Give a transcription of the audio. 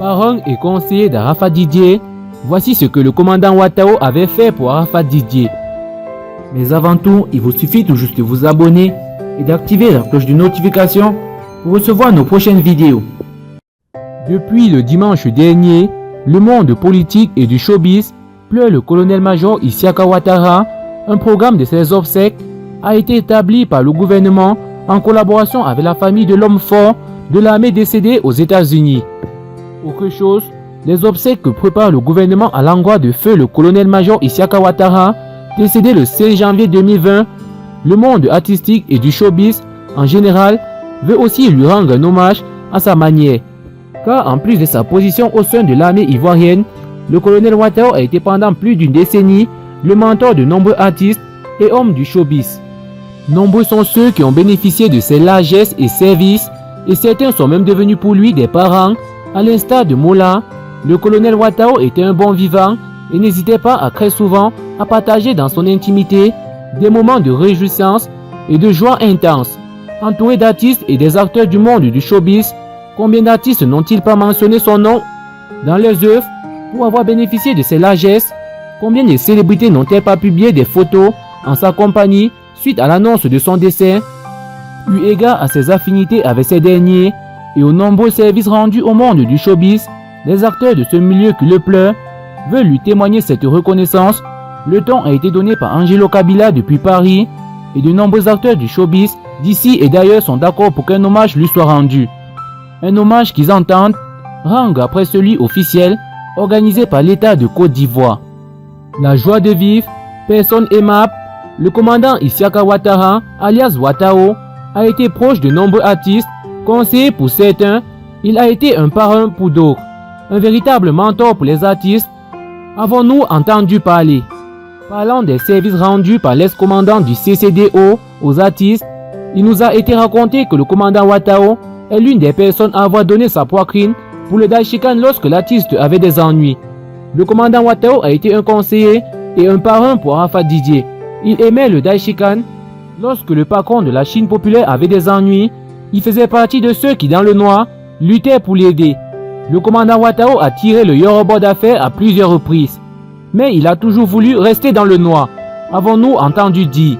Parrain et conseiller d'Arafat Didier, voici ce que le commandant Ouattao avait fait pour Arafat Didier. Mais avant tout, il vous suffit tout juste de vous abonner et d'activer la cloche de notification pour recevoir nos prochaines vidéos. Depuis le dimanche dernier, le monde politique et du showbiz pleure le colonel-major Isiaka Ouattara. Un programme de ses obsèques a été établi par le gouvernement en collaboration avec la famille de l'homme fort de l'armée décédé aux États-Unis. Autre chose, les obsèques que prépare le gouvernement à l'endroit de feu le colonel-major Isiaka Ouattara, décédé le 16 janvier 2020, le monde artistique et du showbiz en général veut aussi lui rendre un hommage à sa manière. Car en plus de sa position au sein de l'armée ivoirienne, le colonel Ouattao a été pendant plus d'une décennie le mentor de nombreux artistes et hommes du showbiz. Nombreux sont ceux qui ont bénéficié de ses largesses et services, et certains sont même devenus pour lui des parents, à l'instar de Mola. Le colonel Ouattao était un bon vivant et n'hésitait pas à très souvent à partager dans son intimité des moments de réjouissance et de joie intense. Entouré d'artistes et des acteurs du monde du showbiz, combien d'artistes n'ont-ils pas mentionné son nom dans leurs œuvres pour avoir bénéficié de ses largesses? Combien de célébrités n'ont-elles pas publié des photos en sa compagnie suite à l'annonce de son décès? Eu égard à ses affinités avec ces derniers et aux nombreux services rendus au monde du showbiz, les acteurs de ce milieu qui le pleurent veulent lui témoigner cette reconnaissance. Le ton a été donné par Angelo Kabila depuis Paris et de nombreux acteurs du showbiz d'ici et d'ailleurs sont d'accord pour qu'un hommage lui soit rendu. Un hommage qu'ils entendent rendre après celui officiel organisé par l'État de Côte d'Ivoire. La joie de vivre, personne aimable, le commandant Isiaka Ouattara, alias Ouattao, a été proche de nombreux artistes, conseiller pour certains, il a été un parrain pour d'autres, un véritable mentor pour les artistes. Avons-nous entendu parler? Parlant des services rendus par l'ex-commandant du CCDO aux artistes, il nous a été raconté que le commandant Ouattao est l'une des personnes à avoir donné sa poitrine pour le daishikan lorsque l'artiste avait des ennuis. Le commandant Ouattao a été un conseiller et un parrain pour Arafat Didier. Il aimait le daishikan. Lorsque le patron de la Chine populaire avait des ennuis, il faisait partie de ceux qui, dans le noir, luttaient pour l'aider. Le commandant Ouattao a tiré le Yoruba d'affaires à plusieurs reprises. Mais il a toujours voulu rester dans le noir. Avons-nous entendu dire?